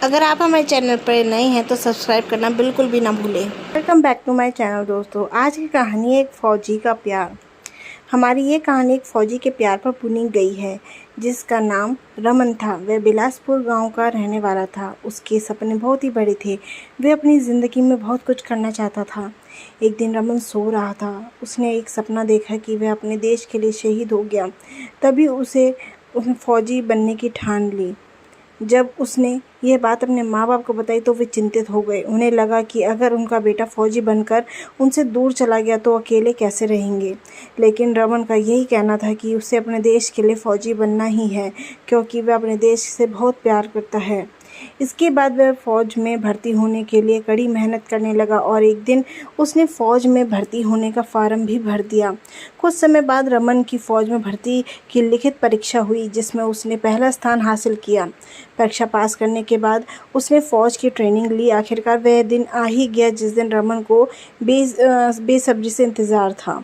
अगर आप हमारे चैनल पर नए हैं तो सब्सक्राइब करना बिल्कुल भी ना भूलें। Welcome back to my channel दोस्तों। आज की कहानी है एक फ़ौजी का प्यार। हमारी ये कहानी एक फ़ौजी के प्यार पर बुनी गई है जिसका नाम रमन था। वह बिलासपुर गांव का रहने वाला था। उसके सपने बहुत ही बड़े थे। वह अपनी ज़िंदगी में बहुत कुछ करना चाहता था। एक दिन रमन सो रहा था। उसने एक सपना देखा कि वह अपने देश के लिए शहीद हो गया। तभी उसने फ़ौजी बनने की ठान ली। जब उसने यह बात अपने माँ बाप को बताई तो वे चिंतित हो गए। उन्हें लगा कि अगर उनका बेटा फ़ौजी बनकर उनसे दूर चला गया तो अकेले कैसे रहेंगे। लेकिन रमन का यही कहना था कि उसे अपने देश के लिए फ़ौजी बनना ही है, क्योंकि वह अपने देश से बहुत प्यार करता है। इसके बाद वह फ़ौज में भर्ती होने के लिए कड़ी मेहनत करने लगा और एक दिन उसने फ़ौज में भर्ती होने का फार्म भी भर दिया। कुछ समय बाद रमन की फ़ौज में भर्ती की लिखित परीक्षा हुई जिसमें उसने पहला स्थान हासिल किया। परीक्षा पास करने के बाद उसने फ़ौज की ट्रेनिंग ली। आखिरकार वह दिन आ ही गया जिस दिन रमन को बेसब्री से इंतज़ार था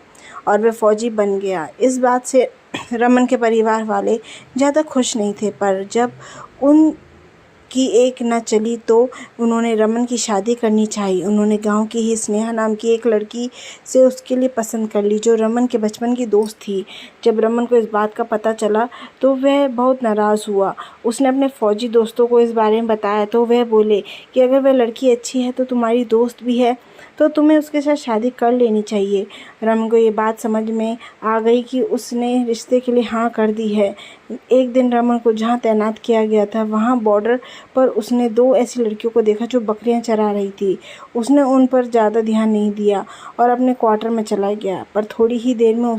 और वह फ़ौजी बन गया। इस बात से रमन के परिवार वाले ज़्यादा खुश नहीं थे, पर जब उन की एक न चली तो उन्होंने रमन की शादी करनी चाहिए। उन्होंने गांव की ही स्नेहा नाम की एक लड़की से उसके लिए पसंद कर ली, जो रमन के बचपन की दोस्त थी। जब रमन को इस बात का पता चला तो वह बहुत नाराज़ हुआ। उसने अपने फ़ौजी दोस्तों को इस बारे में बताया तो वह बोले कि अगर वह लड़की अच्छी है तो तुम्हारी दोस्त भी है तो तुम्हें उसके साथ शादी कर लेनी चाहिए। रमन को ये बात समझ में आ गई कि उसने रिश्ते के लिए हाँ कर दी है। एक दिन रमन को जहाँ तैनात किया गया था वहाँ बॉर्डर पर उसने दो ऐसी लड़कियों को देखा जो बकरियां चरा रही थी। उसने उन पर ज़्यादा ध्यान नहीं दिया और अपने क्वार्टर में चला गया, पर थोड़ी ही देर में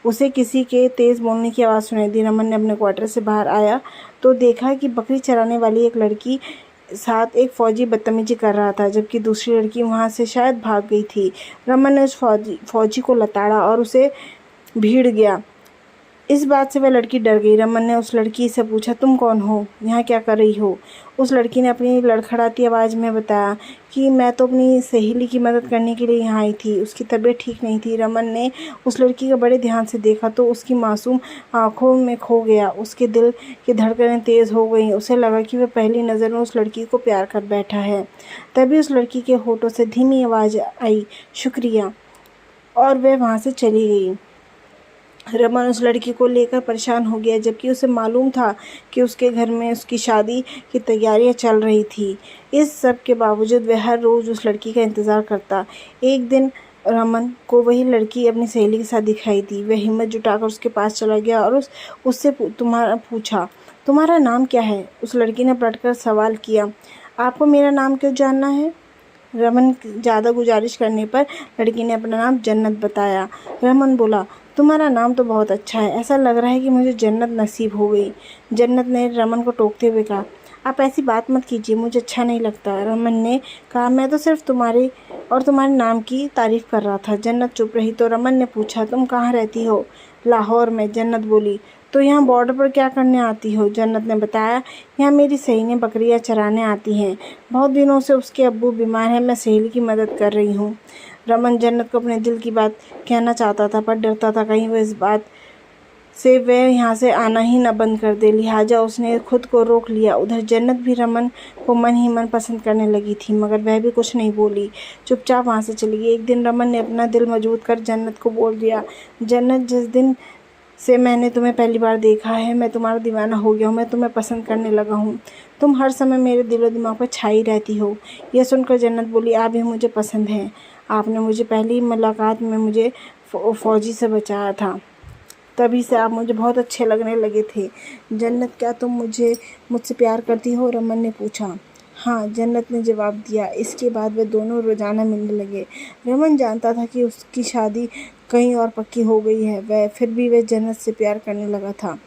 उसे किसी के तेज़ बोलने की आवाज़ सुनाई दी। रमन ने अपने क्वार्टर से बाहर आया तो देखा कि बकरी चराने वाली एक लड़की साथ एक फ़ौजी बदतमीजी कर रहा था, जबकि दूसरी लड़की वहाँ से शायद भाग गई थी। रमन ने उस फ़ौजी को लताड़ा और उसे भीड़ गया। इस बात से वह लड़की डर गई। रमन ने उस लड़की से पूछा, तुम कौन हो, यहाँ क्या कर रही हो? उस लड़की ने अपनी लड़खड़ाती आवाज़ में बताया कि मैं तो अपनी सहेली की मदद करने के लिए यहाँ आई थी। उसकी तबीयत ठीक नहीं थी। रमन ने उस लड़की को बड़े ध्यान से देखा तो उसकी मासूम आंखों में खो गया। उसके दिल की धड़कनें तेज़ हो गईं। उसे लगा कि वह पहली नज़र में उस लड़की को प्यार कर बैठा है। तभी उस लड़की के होठों से धीमी आवाज़ आई, शुक्रिया, और वह वहाँ से चली गई। रमन उस लड़की को लेकर परेशान हो गया, जबकि उसे मालूम था कि उसके घर में उसकी शादी की तैयारियां चल रही थी। इस सब के बावजूद वह हर रोज़ उस लड़की का इंतज़ार करता। एक दिन रमन को वही लड़की अपनी सहेली के साथ दिखाई दी। वह हिम्मत जुटाकर उसके पास चला गया और उससे पूछा, तुम्हारा नाम क्या है? उस लड़की ने पलटकर सवाल किया, आपको मेरा नाम क्यों जानना है? रमन ज़्यादा गुजारिश करने पर लड़की ने अपना नाम जन्नत बताया। रमन बोला, तुम्हारा नाम तो बहुत अच्छा है, ऐसा लग रहा है कि मुझे जन्नत नसीब हो गई। जन्नत ने रमन को टोकते हुए कहा, आप ऐसी बात मत कीजिए, मुझे अच्छा नहीं लगता। रमन ने कहा, मैं तो सिर्फ तुम्हारे और तुम्हारे नाम की तारीफ़ कर रहा था। जन्नत चुप रही तो रमन ने पूछा, तुम कहाँ रहती हो? लाहौर में, जन्नत बोली। तो यहाँ बॉर्डर पर क्या करने आती हो? जन्नत ने बताया, यहाँ मेरी सहेलियाँ बकरियाँ चराने आती हैं। बहुत दिनों से उसके अब्बू बीमार हैं, मैं सहेली की मदद कर रही हूँ। रमन जन्नत को अपने दिल की बात कहना चाहता था, पर डरता था कहीं वह इस बात से वह यहाँ से आना ही न बंद कर दे। लिहाजा उसने खुद को रोक लिया। उधर जन्नत भी रमन को मन ही मन पसंद करने लगी थी, मगर वह भी कुछ नहीं बोली, चुपचाप वहाँ से चली गई। एक दिन रमन ने अपना दिल मजबूत कर जन्नत को बोल दिया, जन्नत, जिस दिन से मैंने तुम्हें पहली बार देखा है मैं तुम्हारा दीवाना हो गया हूँ। मैं तुम्हें पसंद करने लगा हूँ। तुम हर समय मेरे दिलो दिमाग पर छाई रहती हो। यह सुनकर जन्नत बोली, आप भी मुझे पसंद हैं। आपने मुझे पहली मुलाकात में मुझे फ़ौजी से बचाया था, तभी से आप मुझे बहुत अच्छे लगने लगे थे। जन्नत, क्या तुम मुझसे प्यार करती हो? रमन ने पूछा। हाँ, जन्नत ने जवाब दिया। इसके बाद वे दोनों रोज़ाना मिलने लगे। रमन जानता था कि उसकी शादी कहीं और पक्की हो गई है, फिर भी वह जन्नत से प्यार करने लगा था।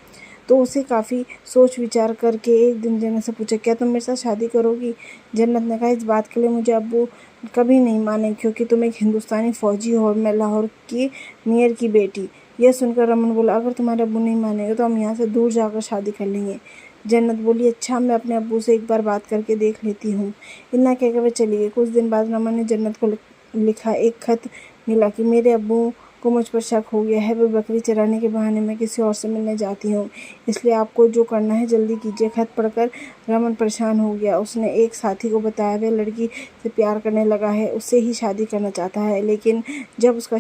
तो उसे काफ़ी सोच विचार करके एक दिन जन्नत से पूछा, क्या तुम मेरे साथ शादी करोगी? जन्नत ने कहा, इस बात के लिए मुझे अब्बू कभी नहीं माने, क्योंकि तुम एक हिंदुस्तानी फ़ौजी हो और मैं लाहौर की मेयर की बेटी। यह सुनकर रमन बोला, अगर तुम्हारे अब्बू नहीं मानेंगे तो हम यहाँ से दूर जाकर शादी कर लेंगे। जन्नत बोली, अच्छा, मैं अपने अब्बू से एक बार बात करके देख लेती हूँ। इतना कहकर वे चली गई। कुछ दिन बाद रमन ने जन्नत को लिखा एक खत मिला कि मेरे अब्बू को मुझ पर शक हो गया है। वह बकरी चराने के बहाने मैं किसी और से मिलने जाती हूँ, इसलिए आपको जो करना है जल्दी कीजिए। खत पढ़कर रमन परेशान हो गया। उसने एक साथी को बताया वह लड़की से प्यार करने लगा है, उससे ही शादी करना चाहता है। लेकिन जब उसका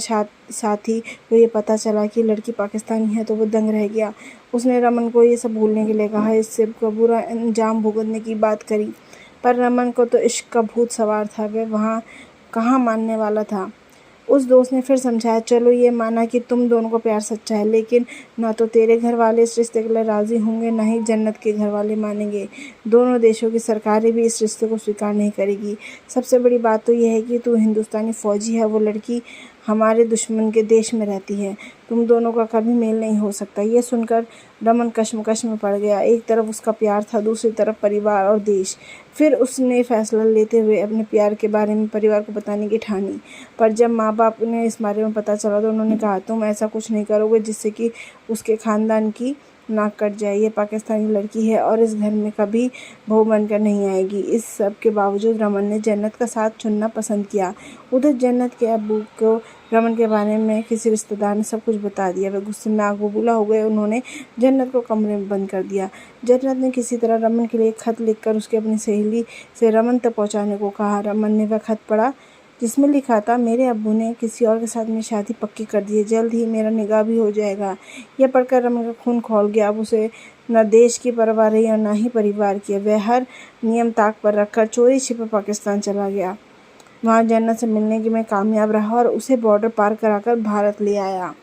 साथी को ये पता चला कि लड़की पाकिस्तानी है तो वो दंग रह गया। उसने रमन को ये सब भूलने के लिए कहा, इससे का बुरा अंजाम भुगतने की बात करी, पर रमन को तो इश्क का भूत सवार था। वह वहाँ कहाँ मानने वाला था। उस दोस्त ने फिर समझाया, चलो ये माना कि तुम दोनों का प्यार सच्चा है, लेकिन ना तो तेरे घर वाले इस रिश्ते के लिए राज़ी होंगे, ना ही जन्नत के घर वाले मानेंगे। दोनों देशों की सरकारें भी इस रिश्ते को स्वीकार नहीं करेगी। सबसे बड़ी बात तो यह है कि तू हिंदुस्तानी फ़ौजी है, वो लड़की हमारे दुश्मन के देश में रहती है। तुम दोनों का कभी मेल नहीं हो सकता। ये सुनकर रमन कश्मकश में पड़ गया। एक तरफ उसका प्यार था, दूसरी तरफ परिवार और देश। फिर उसने फैसला लेते हुए अपने प्यार के बारे में परिवार को बताने की ठानी। पर जब माँ बाप ने इस बारे में पता चला तो उन्होंने कहा, तुम ऐसा कुछ नहीं करोगे जिससे कि उसके ख़ानदान की नाक कट जाए। ये पाकिस्तानी लड़की है और इस घर में कभी बहू बनकर नहीं आएगी। इस सब के बावजूद रमन ने जन्नत का साथ चुनना पसंद किया। उधर जन्नत के अब्बू को रमन के बारे में किसी रिश्तेदार ने सब कुछ बता दिया। वे गुस्से में आग बबूला हो गए। उन्होंने जन्नत को कमरे में बंद कर दिया। जन्नत ने किसी तरह रमन के लिए एक खत लिखकर उसकी अपनी सहेली से रमन तक पहुंचाने को कहा। रमन ने वह खत पढ़ा जिसमें लिखा था, मेरे अब्बू ने किसी और के साथ मेरी शादी पक्की कर दी है, जल्द ही मेरा निकाह भी हो जाएगा। यह पढ़कर रमन का खून खौल गया। अब उसे न देश की परवाह रही और न ही परिवार की। वह हर नियम ताक पर रखकर चोरी छिपे पाकिस्तान चला गया। वहाँ जन्नत से मिलने की मैं कामयाब रहा और उसे बॉर्डर पार कराकर भारत ले आया।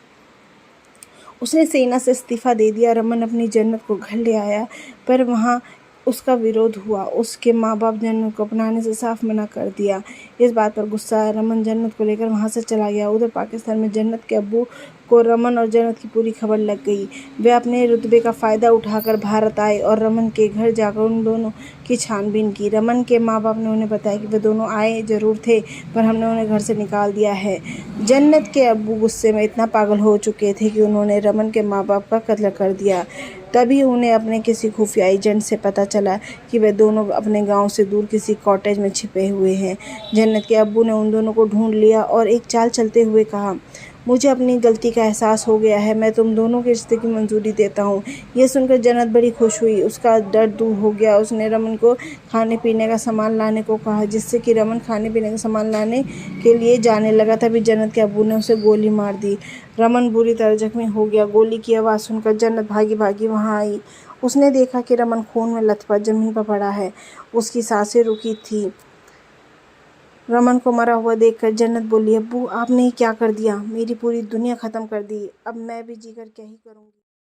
उसने सेना से इस्तीफ़ा दे दिया। रमन अपनी जन्नत को घर ले आया, पर वहाँ उसका विरोध हुआ। उसके माँ बाप जन्नत को अपनाने से साफ मना कर दिया। इस बात पर गुस्सा आया। रमन जन्नत को लेकर वहाँ से चला गया। उधर पाकिस्तान में जन्नत के अब्बू को रमन और जन्नत की पूरी खबर लग गई। वे अपने रुतबे का फ़ायदा उठाकर भारत आए और रमन के घर जाकर उन दोनों की छानबीन की। रमन के माँ बाप ने उन्हें बताया कि वे दोनों आए ज़रूर थे, पर हमने उन्हें घर से निकाल दिया है। जन्नत के अब्बू गुस्से में इतना पागल हो चुके थे कि उन्होंने रमन के माँ बाप का कत्ल कर दिया। तभी उन्हें अपने किसी खुफिया एजेंट से पता चला कि वे दोनों अपने गांव से दूर किसी कॉटेज में छिपे हुए हैं। जन्नत के अब्बू ने उन दोनों को ढूंढ लिया और एक चाल चलते हुए कहा, मुझे अपनी गलती का एहसास हो गया है, मैं तुम दोनों के रिश्ते की मंजूरी देता हूँ। यह सुनकर जन्नत बड़ी खुश हुई। उसका डर दूर हो गया। उसने रमन को खाने पीने का सामान लाने को कहा, जिससे कि रमन खाने पीने का सामान लाने के लिए जाने लगा। तभी जन्नत के अब्बू ने उसे गोली मार दी। रमन बुरी तरह जख्मी हो गया। गोली की आवाज़ सुनकर जन्नत भागी भागी वहाँ आई। उसने देखा कि रमन खून में लथपथ ज़मीन पर पड़ा है। उसकी सांसें रुकी थी। रमन को मरा हुआ देखकर जन्नत बोली, अब्बू आपने क्या कर दिया? मेरी पूरी दुनिया ख़त्म कर दी। अब मैं भी जीकर क्या ही करूँगी।